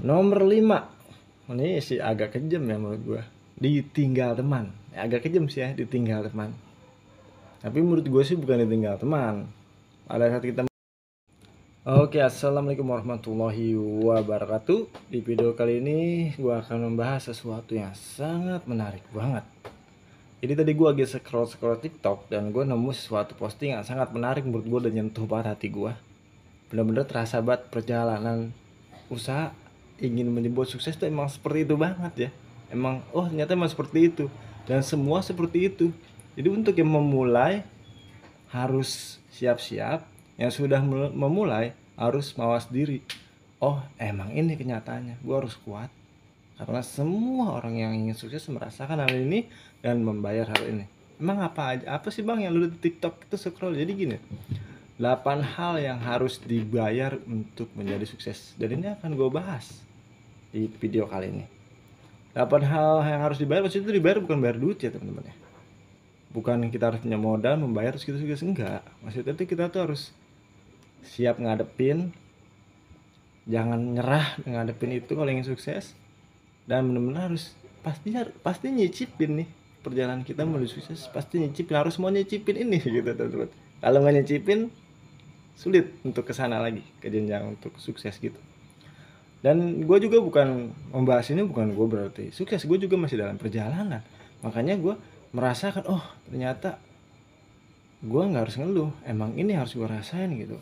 Nomor 5, ini sih agak kejam ya menurut gue. Ditinggal teman. Agak kejam sih ya, ditinggal teman. Tapi menurut gue sih bukan ditinggal teman. Pada saat kita Oke, assalamualaikum warahmatullahi wabarakatuh. Di video kali ini gue akan membahas sesuatu yang sangat menarik banget. Jadi tadi gue lagi scroll TikTok dan gue nemu sesuatu posting yang sangat menarik menurut gue dan nyentuh banget hati gue. Bener-bener terasa banget perjalanan usaha ingin menyebut sukses tuh emang seperti itu banget ya. Emang ternyata emang seperti itu dan semua seperti itu. Jadi untuk yang memulai harus siap-siap, yang sudah memulai harus mawas diri. Emang ini kenyataannya, gue harus kuat karena semua orang yang ingin sukses merasakan hal ini dan membayar hal ini. Emang apa sih bang yang lu di TikTok itu scroll? Jadi gini, 8 hal yang harus dibayar untuk menjadi sukses, dan ini akan gue bahas di video kali ini. 8 hal yang harus dibayar, maksudnya itu dibayar bukan bayar duit ya teman-teman ya, bukan kita harus punya modal membayar terus kita sukses, enggak. Maksudnya itu kita tuh harus siap ngadepin, jangan nyerah ngadepin itu kalau ingin sukses, dan benar-benar harus pasti nyicipin nih perjalanan kita menuju sukses, pasti nyicipin, harus mau nyicipin ini gitu teman-teman. Kalau nggak nyicipin sulit untuk kesana lagi ke jenjang untuk sukses gitu. Dan gue juga bukan membahas ini, bukan gue berarti sukses, gue juga masih dalam perjalanan. Makanya gue merasakan ternyata gue nggak harus ngeluh, emang ini harus gue rasain gitu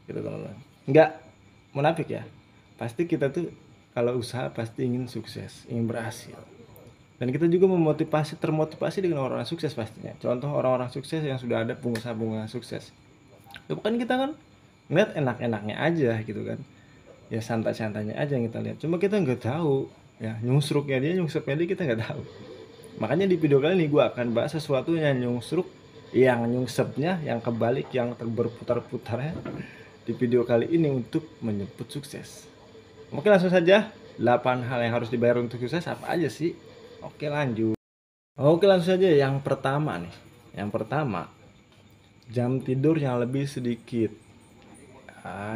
teman-teman. Nggak munafik ya, pasti kita tuh kalau usaha pasti ingin sukses, ingin berhasil, dan kita juga termotivasi dengan orang-orang sukses pastinya. Contoh orang-orang sukses yang sudah ada pengusaha-pengusaha sukses, itu kan kita kan ngeliat enak-enaknya aja gitu kan ya, santai-santainya aja yang kita lihat, cuma kita nggak tahu ya nyungsruknya dia kita nggak tahu. Makanya di video kali ini gue akan bahas sesuatu yang nyungsepnya, yang kebalik, yang berputar-putarnya di video kali ini untuk menyebut sukses. Oke, langsung saja. 8 hal yang harus dibayar untuk sukses apa aja sih? Oke, lanjut. Oke, langsung saja. Yang pertama nih, jam tidur yang lebih sedikit.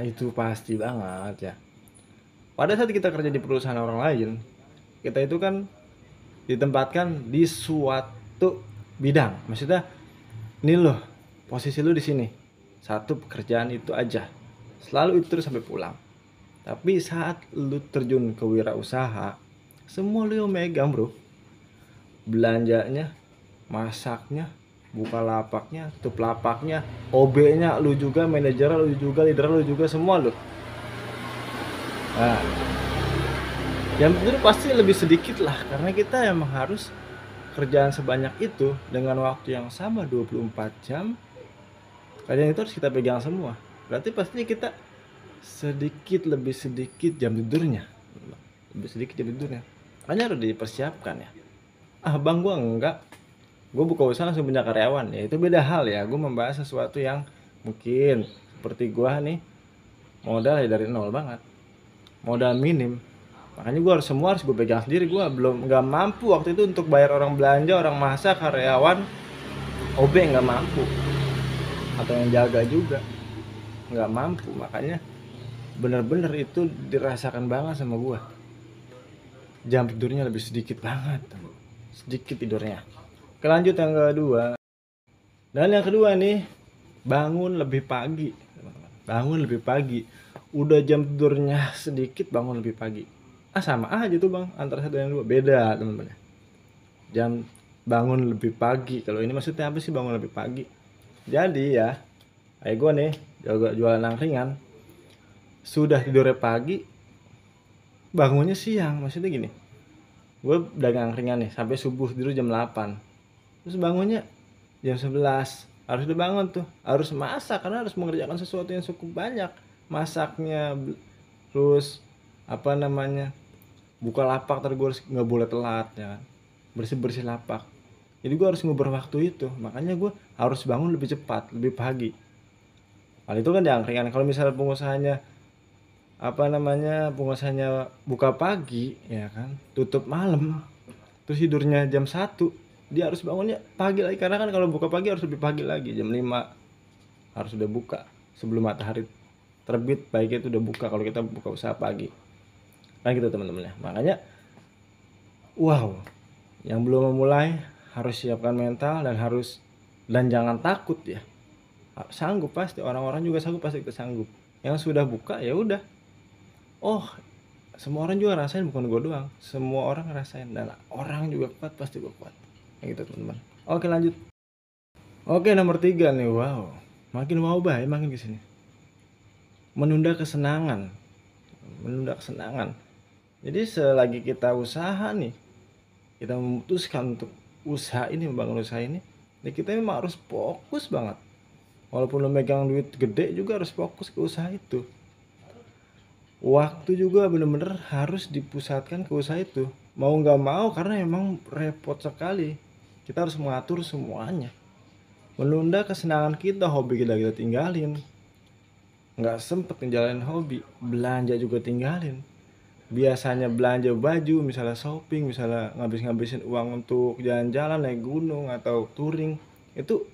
Itu pasti banget ya. Pada saat kita kerja di perusahaan orang lain, kita itu kan ditempatkan di suatu bidang. Maksudnya, ini loh, posisi lu di sini. Satu pekerjaan itu aja. Selalu itu terus sampai pulang. Tapi saat lu terjun ke wirausaha, semua lu yang megang, bro. Belanjanya, masaknya, buka lapaknya, tutup lapaknya, OB-nya lu juga, manajer lu juga, leader lu juga, semua lu. Nah, yang itu pasti lebih sedikit lah, karena kita emang harus kerjaan sebanyak itu dengan waktu yang sama 24 jam. Kerjaan itu harus kita pegang semua. Berarti pasti kita lebih sedikit jam tidurnya. Makanya harus dipersiapkan ya. Bang, gua enggak. Gue buka usaha langsung punya karyawan. Ya itu beda hal ya. Gue membahas sesuatu yang mungkin seperti gua nih, modal ya dari nol banget. Modal minim. Makanya gue harus gue pegang sendiri. Gue nggak mampu waktu itu untuk bayar orang belanja, orang masak, karyawan, OB nggak mampu, atau yang jaga juga nggak mampu. Makanya bener-bener itu dirasakan banget sama gue. Jam tidurnya lebih sedikit banget, sedikit tidurnya. Lanjut yang kedua. Dan yang kedua nih, bangun lebih pagi. Udah jam tidurnya sedikit, bangun lebih pagi. Sama aja tuh bang, antara satu dan dua beda teman-teman. Jam bangun lebih pagi, kalau ini maksudnya apa sih bangun lebih pagi? Jadi ya, kayak gue nih jualan angkringan, sudah tidurnya pagi, bangunnya siang. Maksudnya gini, gue dagang angkringan nih sampai subuh, tidur jam 8, terus bangunnya jam 11. Harus udah bangun tuh, harus masak karena harus mengerjakan sesuatu yang cukup banyak. Masaknya, terus buka lapak, terus gue nggak boleh telat ya kan, bersih lapak. Jadi gue harus ngubur waktu itu. Makanya gue harus bangun lebih cepat, lebih pagi. Hal itu kan di angkringan. Kalau misalnya pengusahanya buka pagi ya kan, tutup malam, terus tidurnya jam 1, dia harus bangunnya pagi lagi. Karena kan kalau buka pagi harus lebih pagi lagi, jam 5 harus udah buka sebelum matahari terbit. Baiknya itu udah buka kalau kita buka usaha pagi. kan gitu teman-teman ya. Makanya wow, yang belum memulai harus siapkan mental dan jangan takut ya. Sanggup pasti, orang-orang juga sanggup, pasti kita sanggup. Yang sudah buka ya udah, oh semua orang juga rasain, bukan gue doang, semua orang ngerasain, dan orang juga kuat pasti gue kuat, kayak gitu teman-teman. Oke lanjut. Oke, nomor 3 nih. Wow, makin wow baik makin kesini. Menunda kesenangan. Jadi selagi kita usaha nih, kita memutuskan untuk usaha ini, membangun usaha ini, ya kita memang harus fokus banget. Walaupun lo megang duit gede juga harus fokus ke usaha itu. Waktu juga bener-bener harus dipusatkan ke usaha itu. Mau nggak mau, karena emang repot sekali. Kita harus mengatur semuanya. Menunda kesenangan kita, hobi kita tinggalin. Nggak sempet ngejalanin hobi, belanja juga tinggalin. Biasanya belanja baju, misalnya shopping, misalnya ngabisin uang untuk jalan-jalan, naik gunung atau touring, itu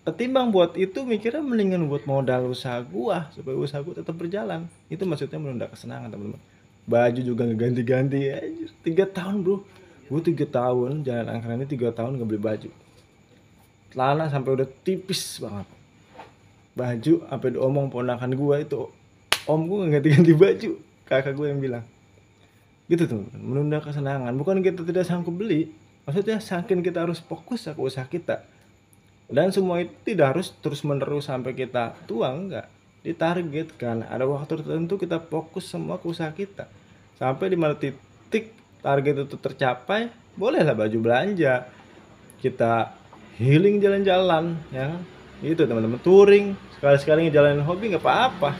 ketimbang buat itu mikirnya mendingan buat modal usaha gua supaya usaha gua tetap berjalan. Itu maksudnya menunda kesenangan teman-teman. Baju juga ngeganti-ganti ya. 3 tahun bro, gua 3 tahun jalan angkringan ini, 3 tahun nggak beli baju. Celana sampai udah tipis banget. Baju sampai diomong ponakan gua itu, om gua nggak ganti-ganti baju, kakak gua yang bilang gitu teman-teman. Menunda kesenangan bukan kita tidak sanggup beli, maksudnya saking kita harus fokus ke usaha kita. Dan semua itu tidak harus terus menerus sampai kita tua, enggak. Ditargetkan, ada waktu tertentu kita fokus semua ke usaha kita. Sampai di mana titik target itu tercapai, bolehlah baju belanja. Kita healing jalan-jalan, ya kan? Itu teman-teman, touring, sekali-sekali ngejalanin hobi nggak apa-apa.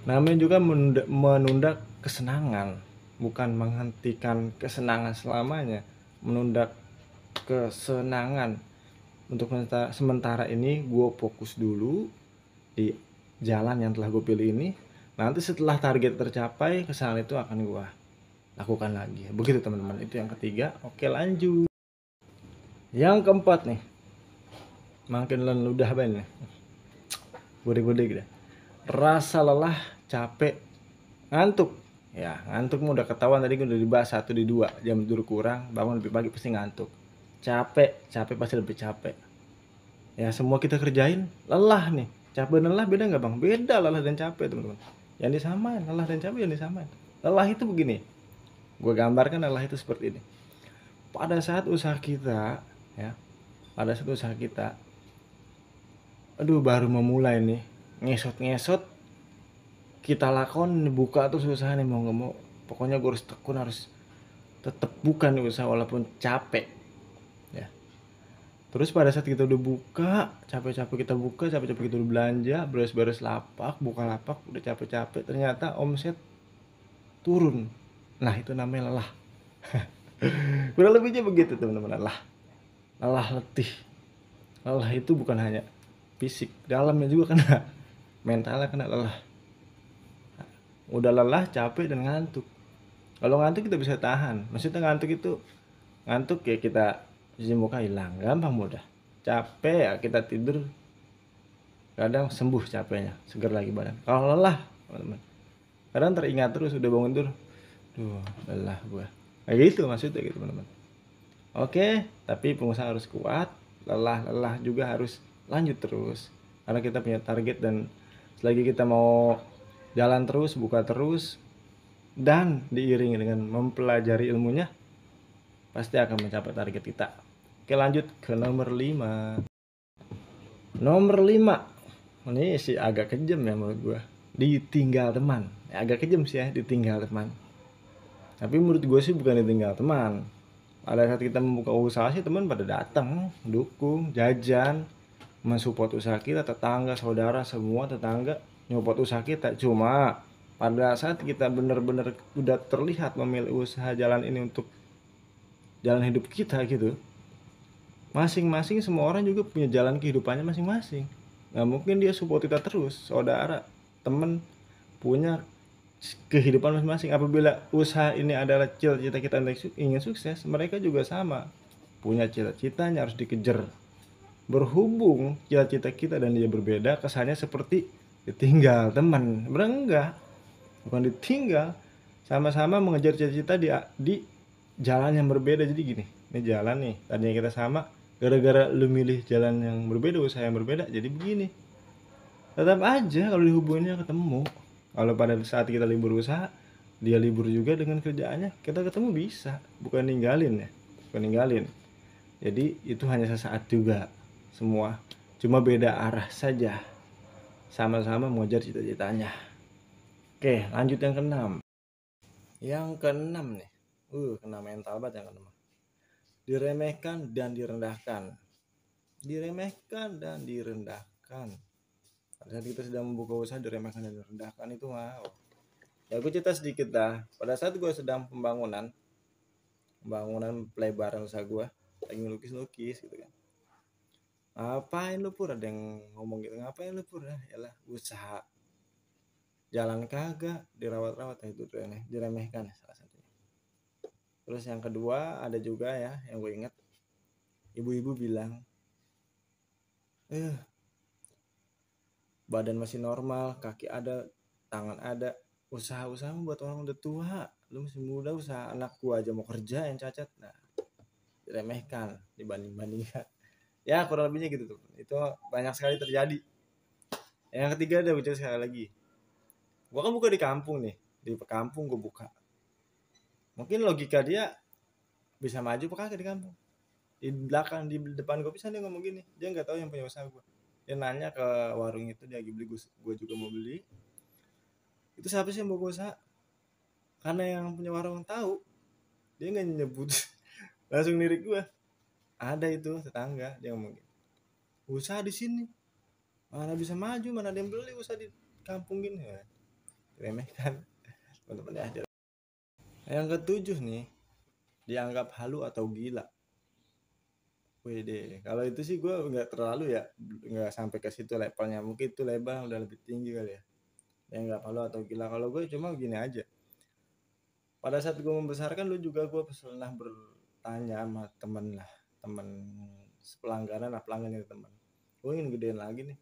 Namanya juga menunda kesenangan, bukan menghentikan kesenangan selamanya. Menunda kesenangan. Untuk sementara ini gue fokus dulu di jalan yang telah gue pilih ini. Nanti setelah target tercapai, kesenangan itu akan gue lakukan lagi. Begitu teman-teman, itu yang ketiga. Oke lanjut. Yang keempat nih, makin ludah banget nih, gede-gede gitu. Rasa lelah, capek, ngantuk. Ya ngantuk udah ketahuan, tadi gue udah dibahas 1 di 2, jam tidur kurang, bangun lebih pagi pasti ngantuk. Capek pasti lebih capek. Ya semua kita kerjain, lelah nih. Capek dan lelah beda nggak bang? Beda lelah dan capek teman-teman. Yang disamain, lelah dan capek yang disamain. Lelah itu begini, gue gambarkan lelah itu seperti ini. Pada saat usaha kita, ya, aduh baru memulai nih, ngesot kita lakon, buka tuh usaha nih, mau nggak mau pokoknya gue harus tekun, harus tetap buka nih usaha walaupun capek ya. Terus pada saat kita udah buka, capek-capek kita udah belanja, beres-beres lapak, buka lapak, udah capek-capek, ternyata omset turun. Nah itu namanya lelah. Kurang lebihnya begitu teman-teman. Lelah, letih. Lelah itu bukan hanya fisik, dalamnya juga kena, mentalnya kena lelah. Udah lelah, capek, dan ngantuk. Kalau ngantuk kita bisa tahan. Maksudnya ngantuk ya kita cuci muka hilang, gampang mudah. Capek ya kita tidur, kadang sembuh capeknya, segar lagi badan. Kalau lelah teman-teman, kadang teringat terus, udah bangun tidur, duh lelah gua, kayak gitu maksudnya gitu teman-teman. Oke, tapi pengusaha harus kuat. Lelah juga harus lanjut terus, karena kita punya target, dan selagi kita mau jalan terus, buka terus, dan diiringi dengan mempelajari ilmunya, pasti akan mencapai target kita. Oke lanjut ke nomor 5. Nomor 5 ini sih agak kejam ya menurut gue, ditinggal teman. Agak kejam sih ya, ditinggal teman. Tapi menurut gue sih bukan ditinggal teman. Pada saat kita membuka usaha sih teman pada datang, dukung, jajan, mensupport usaha kita. Tetangga, saudara, semua tetangga nyupport usaha kita. Cuma pada saat kita benar-benar udah terlihat memilih usaha jalan ini untuk jalan hidup kita gitu, masing-masing semua orang juga punya jalan kehidupannya masing-masing. Nggak mungkin dia support kita terus. Saudara, temen punya kehidupan masing-masing. Apabila usaha ini adalah cita-cita kita ingin sukses, mereka juga sama punya cita-citanya, harus dikejar. Berhubung cita-cita kita dan dia berbeda, kesannya seperti ditinggal teman. Bener enggak? Bukan ditinggal, sama-sama mengejar cita-cita di jalan yang berbeda. Jadi gini, ini jalan nih, tadinya kita sama, gara-gara lu milih jalan yang berbeda, usaha yang berbeda, jadi begini. Tetap aja kalau dihubunginnya ketemu. Kalau pada saat kita libur usaha, dia libur juga dengan kerjaannya, kita ketemu bisa, bukan ninggalin ya, bukan ninggalin. Jadi itu hanya sesaat juga, semua cuma beda arah saja, sama-sama mengejar cita-citanya. Oke, lanjut yang keenam. Yang keenam nih, kena mental banget yang keenam. Diremehkan dan direndahkan. Diremehkan dan direndahkan. Pada saat kita sedang membuka usaha, diremehkan dan direndahkan itu wow. Ya gue cerita sedikit dah. Pada saat gue sedang pembangunan pelebaran usaha gue, lagi ngelukis-lukis gitu kan. Ngapain lu Pur? Ada yang ngomong gitu, ngapain lu Pur? Yalah usaha jalan kagak dirawat-rawat, itu diremehkan salah satunya. Terus yang kedua ada juga ya yang gue ingat, ibu-ibu bilang, badan masih normal, kaki ada, tangan ada, usaha-usaha buat orang udah tua, lu masih muda, usaha anak gua aja mau kerja yang cacat. Nah, diremehkan dibanding-bandingkan. Ya kurang lebihnya gitu tuh. Itu banyak sekali terjadi. Yang ketiga ada bicara sekali lagi. Gua kan buka di kampung nih, di kampung gua buka. Mungkin logika dia bisa maju apa kagak di kampung. Di belakang, di depan gua bisa dia ngomong gini. Dia nggak tahu yang punya usaha gua. Dia nanya ke warung itu, dia lagi beli, gua juga mau beli. Itu siapa sih yang bawa usaha? Karena yang punya warung tahu, dia nggak nyebut, langsung lirik gua. Ada itu tetangga, dia ngomong gitu. Usaha di sini, mana bisa maju, mana ada yang beli usaha di kampung gini ya. Remehkan teman-teman ya. Yang ketujuh nih, dianggap halu atau gila. Wede, kalau itu sih gue nggak terlalu ya, nggak sampai ke situ levelnya. Mungkin itu level udah lebih tinggi kali ya. Dianggap halu atau gila. Kalau gue cuma gini aja. Pada saat gue membesarkan, lu juga gue pernah bertanya sama temen pelanggan itu temen. Gue ingin gedein lagi nih.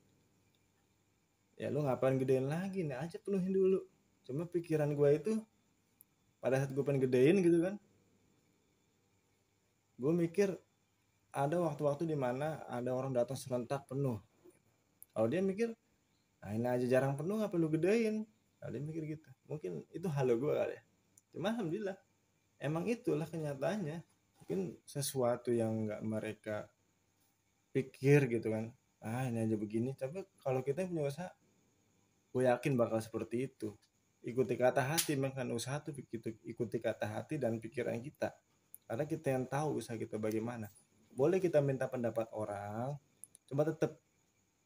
Ya lu ngapain gedein lagi nih, aja penuhin dulu. Cuma pikiran gue itu pada saat gue pengen gedein gitu kan, gue mikir ada waktu-waktu dimana ada orang datang serentak penuh. Kalau dia mikir, nah ini aja jarang penuh, ngapa lu gedein? Nah, dia mikir gitu. Mungkin itu halu gue kali ya. Cuma alhamdulillah, emang itulah kenyataannya. Mungkin sesuatu yang nggak mereka pikir gitu kan. Ini aja begini. Tapi kalau kita punya usaha, gue yakin bakal seperti itu. Ikuti kata hati, makan usaha tuh ikuti kata hati dan pikiran kita. Karena kita yang tahu usaha kita bagaimana. Boleh kita minta pendapat orang, cuma tetap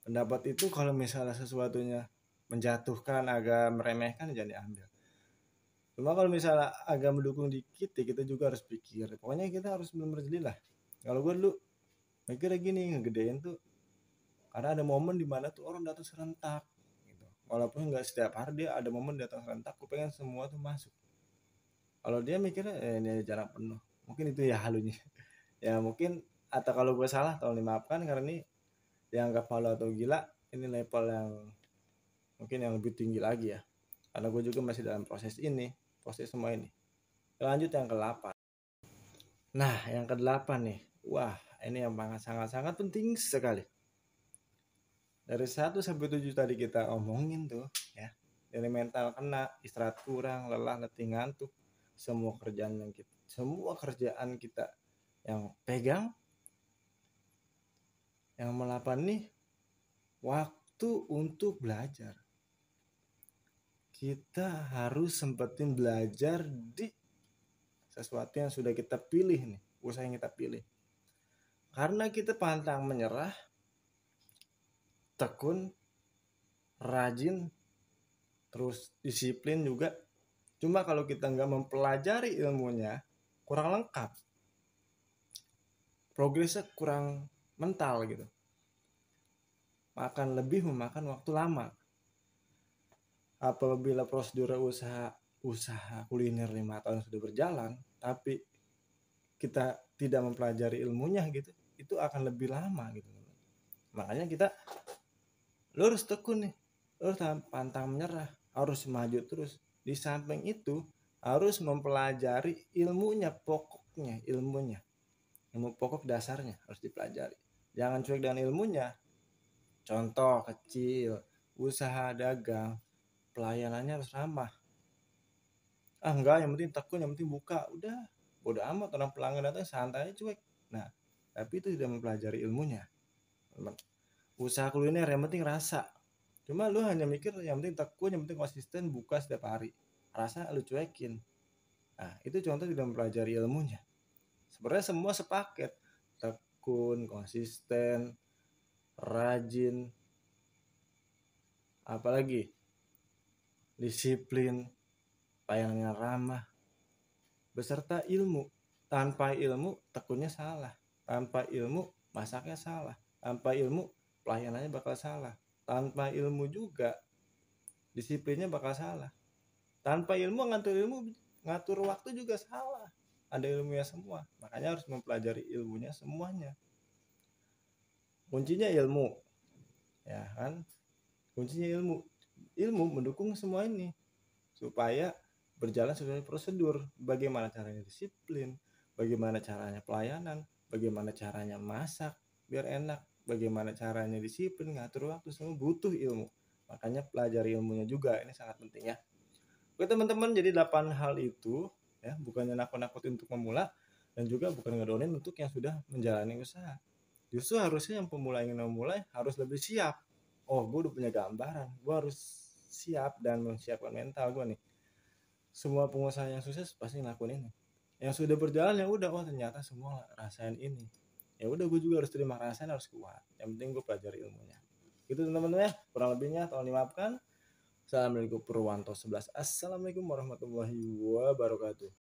pendapat itu kalau misalnya sesuatunya menjatuhkan, agak meremehkan, jangan diambil. Cuma kalau misalnya agak mendukung dikit, ya kita juga harus pikir. Pokoknya kita harus benar-benar jeli lah. Kalau gue dulu mikirnya gini, ngegedein tuh karena ada momen dimana tuh orang datang serentak gitu. Walaupun nggak setiap hari, dia ada momen datang serentak, gue pengen semua tuh masuk. Kalau dia mikirnya ini jarang penuh, mungkin itu ya halunya. Ya mungkin, atau kalau gue salah tolong dimaafkan, karena ini dianggap halu atau gila, ini level yang mungkin yang lebih tinggi lagi ya, karena gue juga masih dalam proses semua ini. Lanjut yang ke-8. Nah yang ke-8 nih, wah ini yang sangat penting sekali. Dari 1 sampai 7 tadi kita omongin tuh ya, dari mental kena, istirahat kurang, lelah, letih, ngantuk, semua kerjaan kita yang pegang, yang melapan nih, waktu untuk belajar. Kita harus sempetin belajar di sesuatu yang sudah kita pilih nih, usaha yang kita pilih. Karena kita pantang menyerah, tekun, rajin, terus disiplin juga. Cuma kalau kita nggak mempelajari ilmunya, kurang lengkap, progresnya kurang mental gitu, memakan waktu lama. Apabila prosedur usaha kuliner 5 tahun sudah berjalan, tapi kita tidak mempelajari ilmunya gitu, itu akan lebih lama gitu. Makanya lo harus tekun nih, lo harus pantang menyerah, harus maju terus. Di samping itu, harus mempelajari ilmunya, pokoknya ilmunya, ilmu pokok dasarnya harus dipelajari. Jangan cuek dengan ilmunya. Contoh kecil, usaha dagang, pelayanannya harus ramah. Enggak, yang penting tekun, yang penting buka, udah bodo amat, orang pelanggan datang santai cuek. Nah, tapi itu tidak mempelajari ilmunya. Usaha kuliner yang penting rasa, cuma lu hanya mikir yang penting tekun, yang penting konsisten, buka setiap hari, rasa lu cuekin. Nah, itu contoh tidak mempelajari ilmunya. Sebenarnya semua sepaket, tekun, konsisten, rajin, apalagi disiplin, pelayanannya ramah, beserta ilmu. Tanpa ilmu tekunnya salah, tanpa ilmu masaknya salah, tanpa ilmu pelayanannya bakal salah, tanpa ilmu juga disiplinnya bakal salah, tanpa ilmu ngatur waktu juga salah. Ada ilmunya semua, makanya harus mempelajari ilmunya semuanya. Kuncinya ilmu, ya kan? Kuncinya ilmu. Ilmu mendukung semua ini supaya berjalan sesuai prosedur. Bagaimana caranya disiplin, bagaimana caranya pelayanan, bagaimana caranya masak biar enak, bagaimana caranya disiplin, ngatur waktu, semua butuh ilmu. Makanya pelajari ilmunya juga, ini sangat penting ya. Oke teman-teman, jadi 8 hal itu ya, bukannya nakut-nakutin untuk memula dan juga bukan ngedonin untuk yang sudah menjalani usaha. Justru harusnya yang pemula ingin memulai harus lebih siap. Oh, gue udah punya gambaran, gue harus siap dan menyiapkan mental gue nih. Semua pengusaha yang sukses pasti ngelakuin ini. Yang sudah berjalan ya udah, oh ternyata semua rasain ini. Ya udah, gue juga harus terima rasain, harus kuat. Yang penting gue pelajari ilmunya. Gitu teman-teman ya, kurang lebihnya tolong dimaafkan. Assalamualaikum Purwanto 11. Assalamualaikum warahmatullahi wabarakatuh.